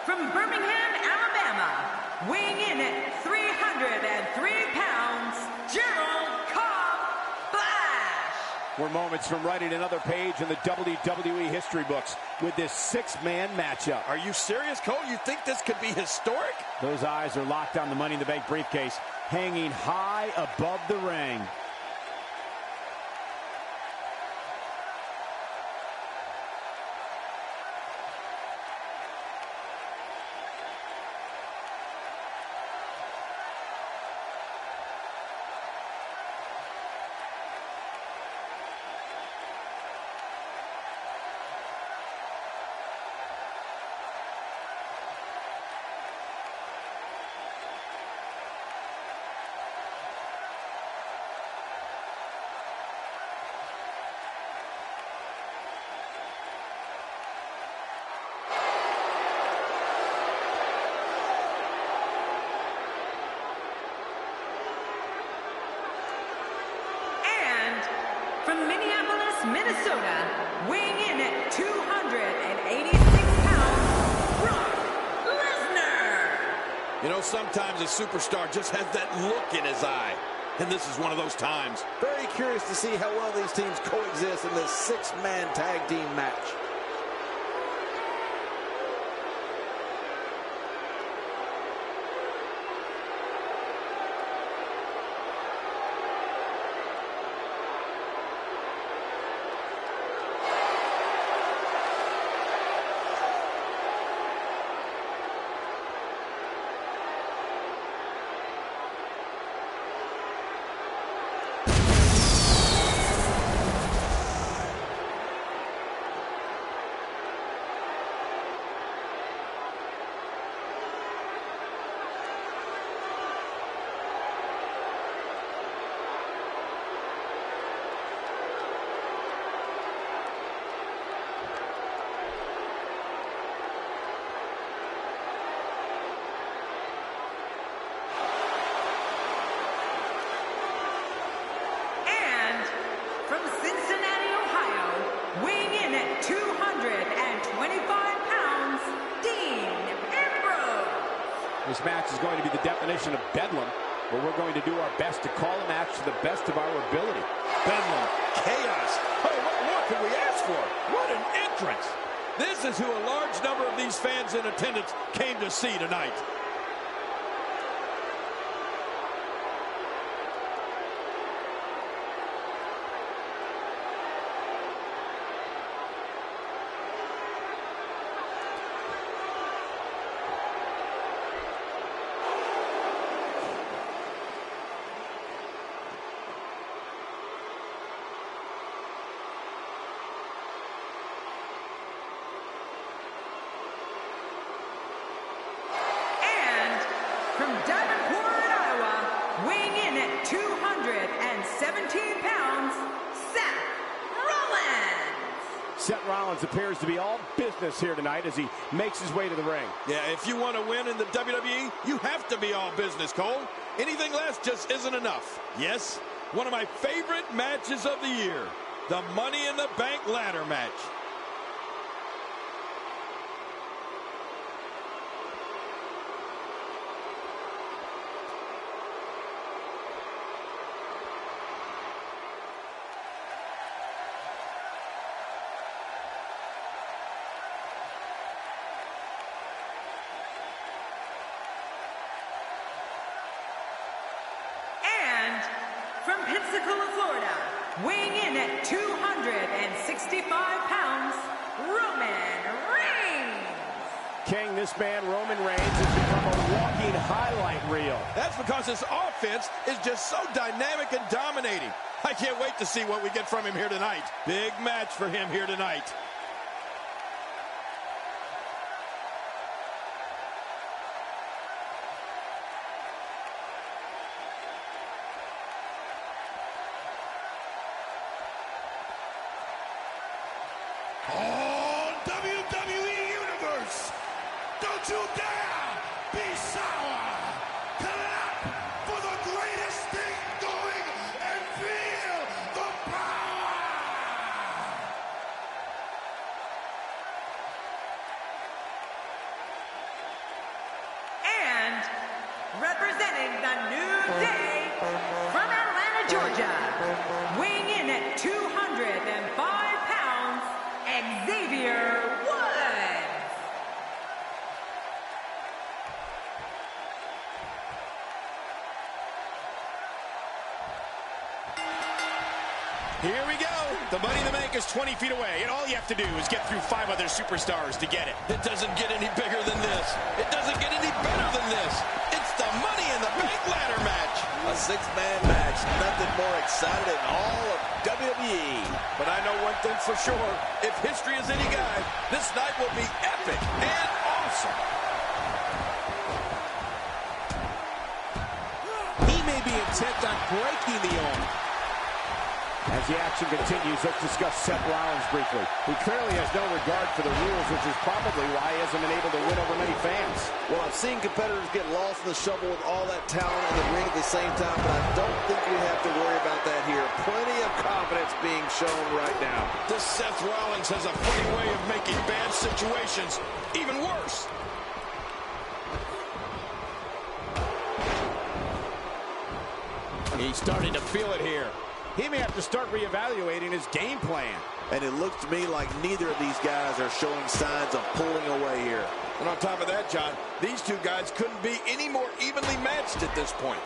from Birmingham, Alabama, weighing in at 303 pounds, Gerald Flash. We're moments from writing another page in the WWE history books with this six-man matchup. Are you serious, Cole? You think this could be historic? Those eyes are locked on the Money in the Bank briefcase, hanging high above the ring. From Minneapolis, Minnesota, weighing in at 286 pounds, Brock Lesnar. You know, sometimes a superstar just has that look in his eye. And this is one of those times. Very curious to see how well these teams coexist in this six-man tag team match. From Cincinnati, Ohio, weighing in at 225 pounds, Dean Ambrose. This match is going to be the definition of bedlam, but we're going to do our best to call a match to the best of our ability. Bedlam, chaos. Oh, what more could we ask for? What an entrance. This is who a large number of these fans in attendance came to see tonight. From Davenport, Iowa, weighing in at 217 pounds, Seth Rollins. Seth Rollins appears to be all business here tonight as he makes his way to the ring. Yeah, if you want to win in the WWE, you have to be all business, Cole. Anything less just isn't enough. Yes, one of my favorite matches of the year, the Money in the Bank ladder match. From Pensacola, Florida, weighing in at 265 pounds, Roman Reigns. King, this man, Roman Reigns, has become a walking highlight reel. That's because his offense is just so dynamic and dominating. I can't wait to see what we get from him here tonight. Big match for him here tonight. Oh, WWE Universe, don't you dare be sour. Clap for the greatest thing going and feel the power. representing the New Day, from Atlanta, Georgia, weighing in at 205 pounds, Xavier Woods. Here we go. The Money in the Bank is 20 feet away, and all you have to do is get through 5 other superstars to get it. It doesn't get any bigger than this. It doesn't get any better than this. It's the Money in the Bank ladder match. A 6-man match. Nothing more exciting in all of WWE. But I know one thing for sure. If history is any guide, this night will be epic and awesome. He may be intent on breaking the arm. As the action continues, let's discuss Seth Rollins briefly. He clearly has no regard for the rules, which is probably why he hasn't been able to win over many fans. Well, I've seen competitors get lost in the shuffle with all that talent in the ring at the same time, but I don't think we have to worry about that here. Plenty of confidence being shown right now. This Seth Rollins has a funny way of making bad situations even worse. He's starting to feel it here. He may have to start reevaluating his game plan. And it looks to me like neither of these guys are showing signs of pulling away here. And on top of that, John, these two guys couldn't be any more evenly matched at this point.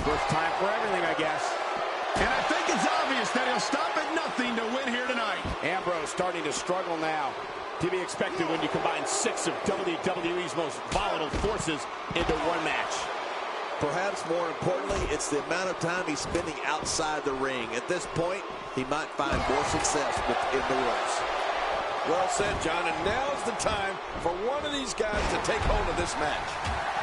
First time for everything, I guess. And I think it's obvious that he'll stop at nothing to win here tonight. Ambrose starting to struggle now. To be expected when you combine 6 of WWE's most volatile forces into one match. Perhaps more importantly, it's the amount of time he's spending outside the ring. At this point, he might find more success within the ropes. Well said, John, and now's the time for one of these guys to take hold of this match.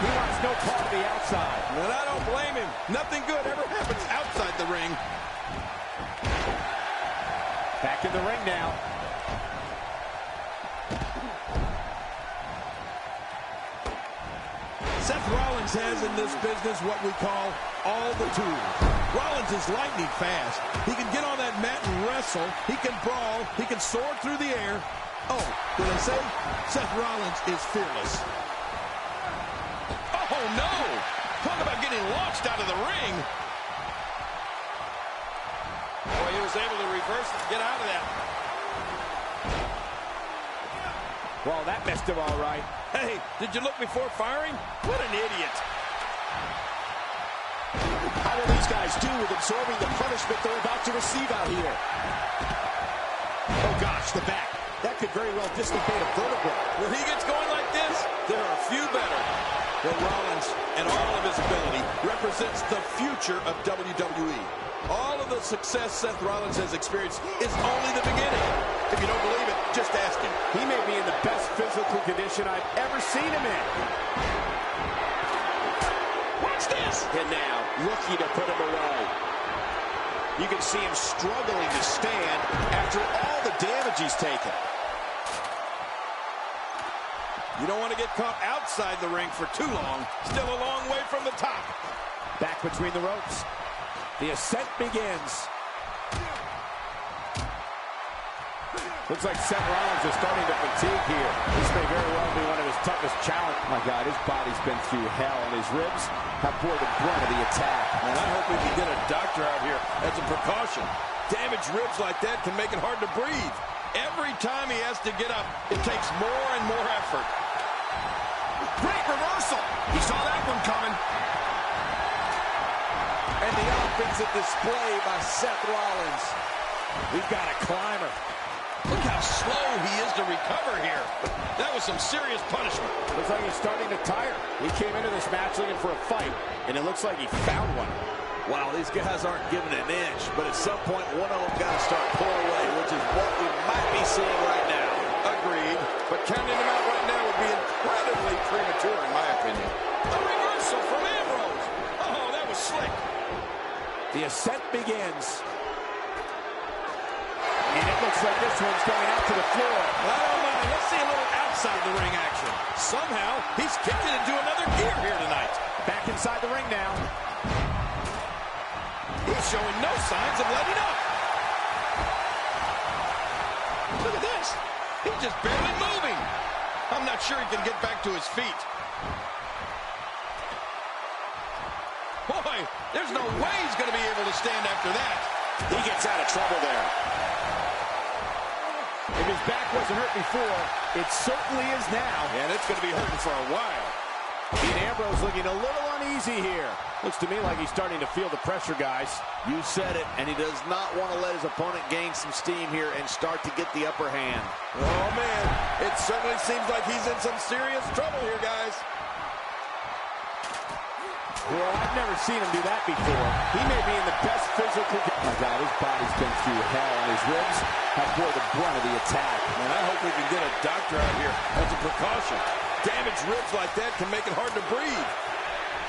He wants no part of the outside. And I don't blame him. Nothing good ever happens outside the ring. Back in the ring now. Seth Rollins has in this business what we call all the tools. Rollins is lightning fast. He can get on that mat and wrestle. He can brawl. He can soar through the air. Oh, did I say? Seth Rollins is fearless. Oh, no! Talk about getting launched out of the ring. Boy, he was able to reverse and get out of that. Well, that missed him all right. Hey, did you look before firing? What an idiot. How will these guys do with absorbing the punishment they're about to receive out here? Oh, gosh, the back. That could very well dislocate a vertebra. When he gets going like this, there are few better. But Rollins, and all of his ability, represents the future of WWE. All of the success Seth Rollins has experienced is only the beginning. If you don't believe it, just ask him. He may be in the best physical condition I've ever seen him in. Watch this! And now, looking to put him away. You can see him struggling to stand after all the damage he's taken. You don't want to get caught outside the ring for too long. Still a long way from the top. Back between the ropes. The ascent begins. Looks like Seth Rollins is starting to fatigue here. This may very well be one of his toughest challenges. Oh my God, his body's been through hell, and his ribs have bore the brunt of the attack. And I hope we can get a doctor out here as a precaution. Damaged ribs like that can make it hard to breathe. Every time he has to get up, it takes more and more effort. Great reversal. He saw that one coming. And the offensive display by Seth Rollins. We've got a climber. Look how slow he is to recover here. That was some serious punishment. Looks like he's starting to tire. He came into this match looking for a fight, and it looks like he found one. Wow, these guys aren't giving an inch, but at some point, one of them got to start pulling away, which is what we might be seeing right now. Agreed, but counting him out right now would be incredibly premature, in my opinion. A reversal from Ambrose. Oh, that was slick. The ascent begins. And it looks like this one's going out to the floor. I don't mind. Let's see a little outside the ring action. Somehow, he's kicked it into another gear here tonight. Back inside the ring now. He's showing no signs of letting up. Look at this. He's just barely moving. I'm not sure he can get back to his feet. Boy, there's no way he's going to be able to stand after that. He gets out of trouble there. If his back wasn't hurt before, it certainly is now. And it's going to be hurting for a while. Dean Ambrose looking a little uneasy here. Looks to me like he's starting to feel the pressure, guys. You said it, and he does not want to let his opponent gain some steam here and start to get the upper hand. Oh, man, it certainly seems like he's in some serious trouble here, guys. Well, I've never seen him do that before. He may be in the best physical... Oh, my God, his body's been through hell, and his ribs have bore the brunt of the attack. And I hope we can get a doctor out here as a precaution. Damaged ribs like that can make it hard to breathe.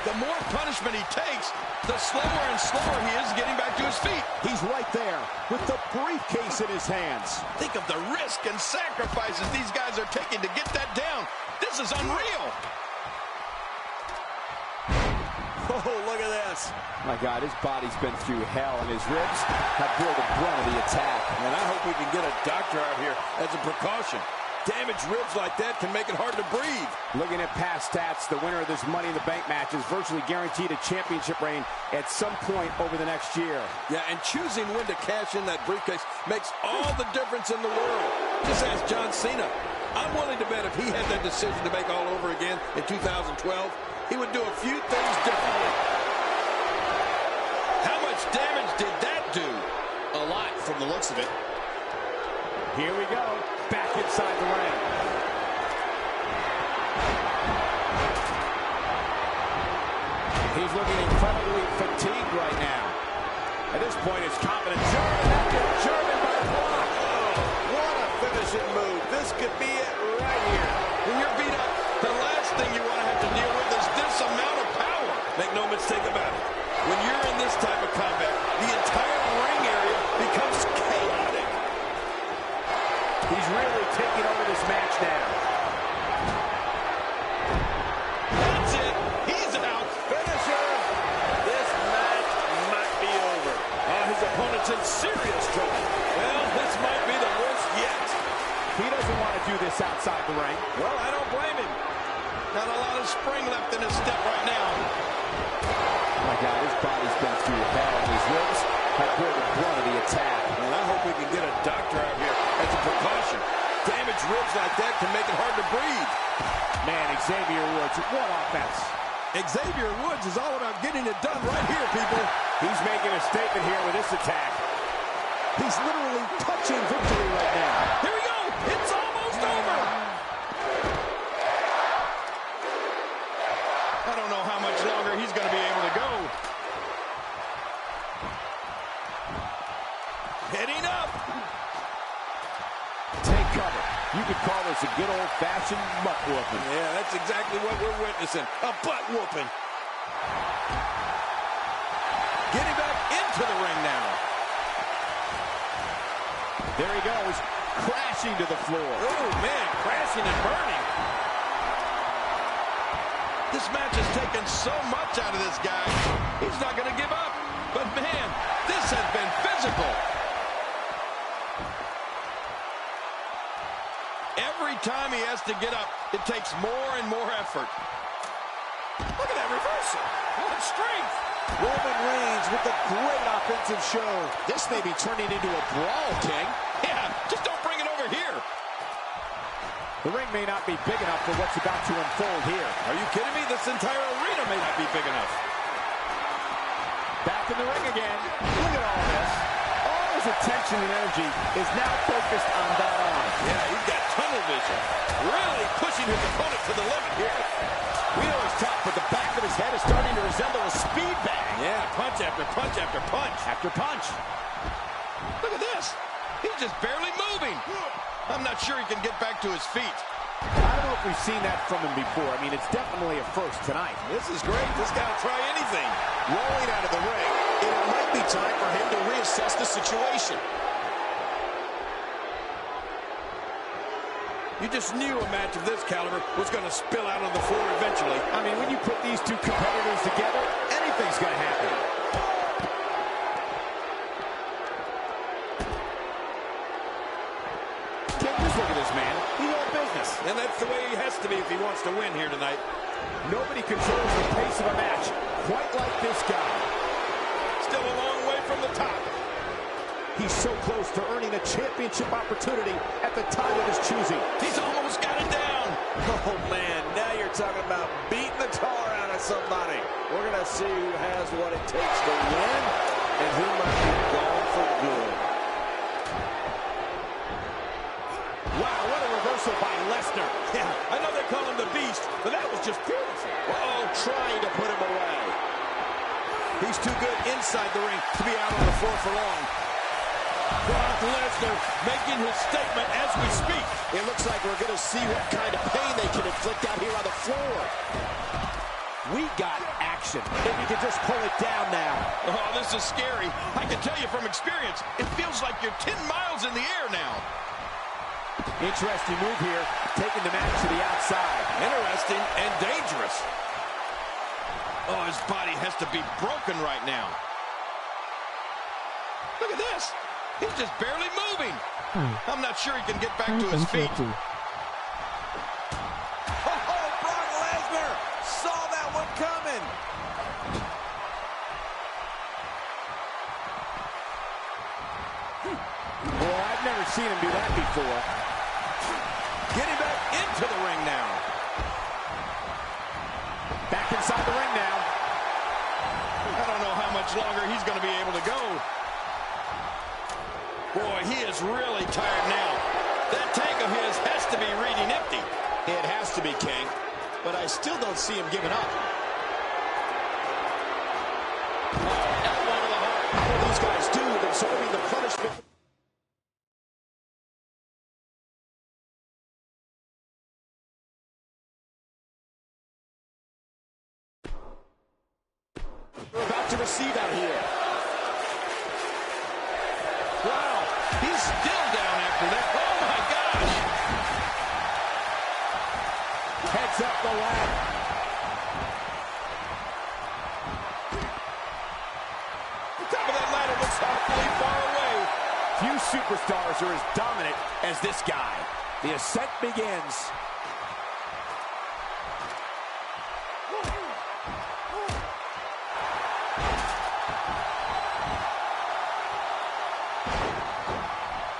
The more punishment he takes, the slower and slower he is getting back to his feet. He's right there with the briefcase in his hands. Think of the risk and sacrifices these guys are taking to get that down. This is unreal. Oh, look at this. My God, his body's been through hell, and his ribs have bore the brunt of the attack. And I hope we can get a doctor out here as a precaution. Damaged ribs like that can make it hard to breathe. Looking at past stats, the winner of this Money in the Bank match is virtually guaranteed a championship reign at some point over the next year. Yeah, and choosing when to cash in that briefcase makes all the difference in the world. Just ask John Cena. I'm willing to bet if he had that decision to make all over again in 2012, he would do a few things differently. How much damage did that do? A lot from the looks of it. Here we go, back inside the ring. He's looking incredibly fatigued right now. At this point, it's confident. German by the block. Oh, what a finishing move. This could be it right here. When you're beat up, the last thing you want to have to deal with is this amount of power. Make no mistake about it. When you're in this type of combat, the entire ring area becomes chaotic. He's really taking over this match now. That's it. He's out. Finisher. This match might be over. His opponent's in serious trouble. Well, this might be the worst yet. He doesn't want to do this outside the ring. Well, I don't blame him. Not a lot of spring left in his step right now. Oh my God, his body's been through hell, and his ribs have bore the brunt of the attack. And I hope we can get a doctor out here as a precaution. Damaged ribs like that can make it hard to breathe. Man, Xavier Woods, what offense. Xavier Woods is all about getting it done right here, people. He's making a statement here with this attack. He's literally touching victory right now. Here we go. It's almost over. I don't know how much longer he's going to be able to go. Heading up. Take cover. You could call this a good old-fashioned butt whooping. Yeah, that's exactly what we're witnessing. A butt whooping. Getting back into the ring now. There he goes, crashing to the floor. Oh, man, crashing and burning. This match has taken so much out of this guy. He's not going to give up. But, man, this has been physical. Every time he has to get up, it takes more and more effort. Look at that reversal. What strength. Roman Reigns with a great offensive show. This may be turning into a brawl, King. Yeah, just don't bring it over here. The ring may not be big enough for what's about to unfold here. Are you kidding me? This entire arena may not be big enough. Back in the ring again. Look at all this. All his attention and energy is now focused on that arm. Yeah, he's got tunnel vision. Really pushing his opponent to the limit here. Wheel is tough, but the back of his head is starting to resemble a speed bag. Yeah, punch after punch after punch. After punch. Look at this. He's just barely moving. I'm not sure he can get back to his feet. I don't know if we've seen that from him before. I mean, it's definitely a first tonight. This is great. This guy will try anything. Rolling out of the ring, and it might be time for him to reassess the situation. You just knew a match of this caliber was going to spill out on the floor eventually. I mean, when you put these two competitors together, anything's going to happen. Just look at this man. He's all business. Yes, and that's the way he has to be if he wants to win here tonight. Nobody controls the pace of a match quite like this guy. Still a long way from the top. He's so close to earning a championship opportunity at the time of his choosing. He's almost got it down. Oh, man, now you're talking about beating the tar out of somebody. We're going to see who has what it takes to win and who might be gone for good. Wow, what a reversal by Lesnar. Yeah, I know they call him the Beast, but that was just beautiful. Uh-oh, trying to put him away. He's too good inside the ring to be out on the floor for long. Brock Lesnar making his statement as we speak. It looks like we're going to see what kind of pain they can inflict out here on the floor. We got action. If you can just pull it down now. Oh, this is scary. I can tell you from experience, it feels like you're 10 miles in the air now. Interesting move here, taking the match to the outside. Interesting and dangerous. Oh, his body has to be broken right now. Look at this. He's just barely moving. I'm not sure he can get back to his feet. Oh, Brock Lesnar saw that one coming. Well, I've never seen him do that before. Getting back into the ring now. Back inside the ring now. I don't know how much longer he's going to be able to go. Boy, he is really tired now. That tank of his has to be reading empty. It has to be, King, but I still don't see him giving up. Elbow to the heart. How do these guys do with absorbing the punishment? We're about to receive out here. Wow, he's still down after that. Oh, my gosh. Heads up the ladder. The top of that ladder looks awfully far away. Few superstars are as dominant as this guy. The ascent begins.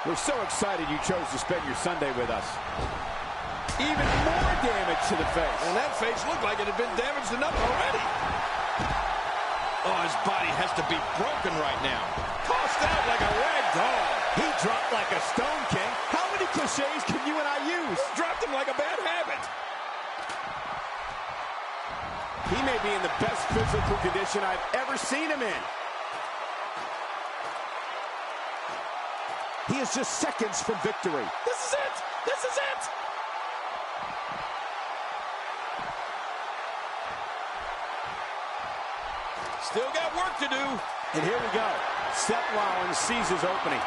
We're so excited you chose to spend your Sunday with us. Even more damage to the face. And that face looked like it had been damaged enough already. Oh, his body has to be broken right now. Tossed out like a rag doll. He dropped like a stone, King. How many cliches can you and I use? Dropped him like a bad habit. He may be in the best physical condition I've ever seen him in. He is just seconds from victory. This is it. This is it. Still got work to do. And here we go. Seth Rollins sees his opening.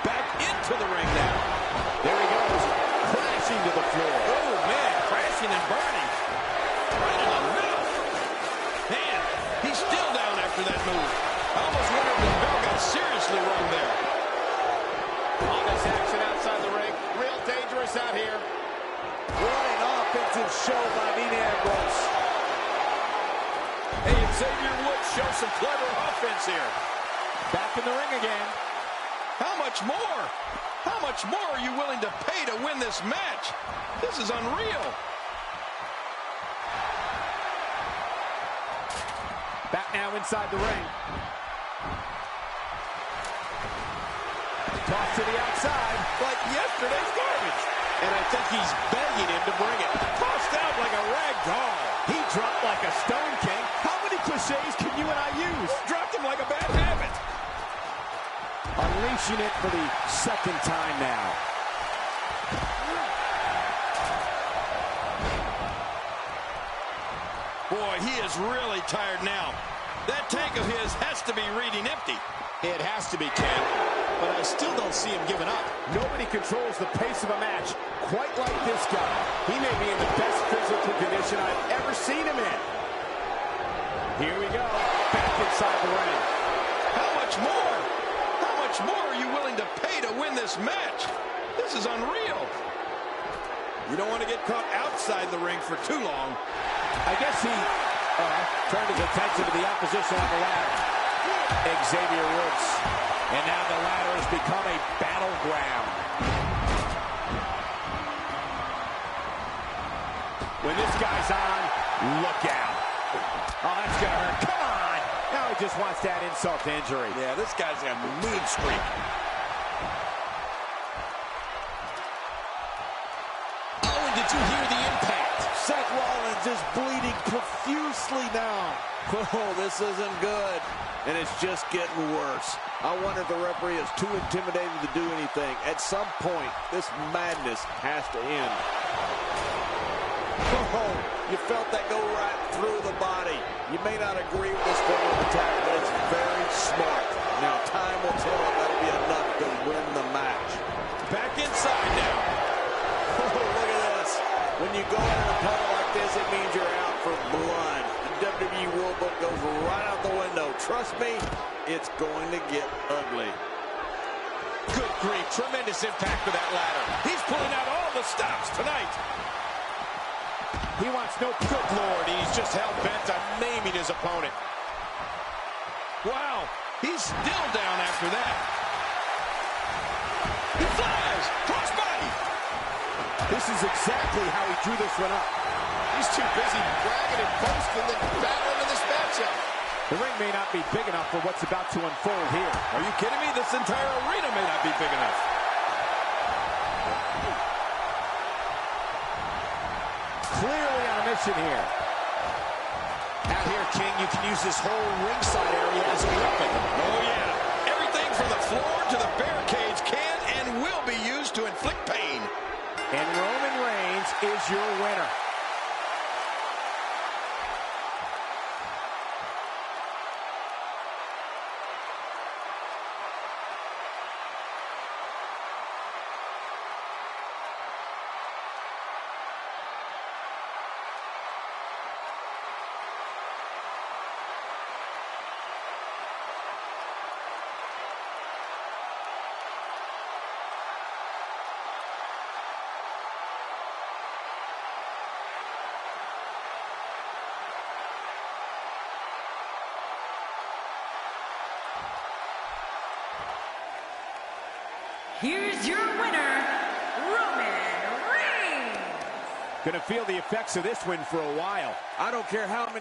Back into the ring now. There he goes, crashing to the floor. Oh, man, crashing and burning. Right in the middle. Man, he's still down after that move. I almost wonder if his bell got seriously wrong there. All this action outside the ring. Real dangerous out here. What an offensive show by Dean Ambrose. Hey, Xavier Woods shows some clever offense here. Back in the ring again. How much more? How much more are you willing to pay to win this match? This is unreal. Back now inside the ring. Toss to the outside. Like yesterday's garbage. And I think he's begging him to bring it. Tossed out like a rag doll. He dropped like a stone, King. How many cliches can you and I use? Dropped him like a bad habit. Unleashing it for the second time now. Boy, he is really tired now. That tank of his has to be reading empty. It has to be, Ken, but I still don't see him giving up. Nobody controls the pace of a match quite like this guy. He may be in the best physical condition I've ever seen him in. Here we go, back inside the ring. How much more? How much more are you willing to pay to win this match? This is unreal. You don't want to get caught outside the ring for too long. I guess he turned his attention to the opposition on the ladder. Xavier Woods. And now the ladder has become a battleground. When this guy's on, look out. Oh, that's going to hurt. Come on. Now he just wants that insult to injury. Yeah, this guy's got a mean streak. Oh, and did you hear the impact? Seth Rollins is bleeding profusely now. Oh, this isn't good. And it's just getting worse. I wonder if the referee is too intimidated to do anything. At some point, this madness has to end. Oh, you felt that go right through the body. You may not agree with this form of attack, but it's very smart. Now, time will tell if that'll be enough to win the match. Back inside now. Oh, look at this. When you go in a puddle like this, it means you're out for blood. The WWE rulebook goes right out the window. Trust me, it's going to get ugly. Good grief, tremendous impact with that ladder. He's pulling out all the stops tonight. He wants no... Good Lord, he's just hell-bent on maiming his opponent. Wow, he's still down after that. He flies! Crossbody! This is exactly how he drew this one up. He's too busy bragging and boasting than battling in this matchup. The ring may not be big enough for what's about to unfold here. Are you kidding me? This entire arena may not be big enough. Clearly on a mission here. Out here, King, you can use this whole ringside area as a weapon. Oh, yeah. Everything from the floor to the barricades can and will be used to inflict pain. And Roman Reigns is your winner. Here's your winner, Roman Reigns. Gonna feel the effects of this win for a while. I don't care how many...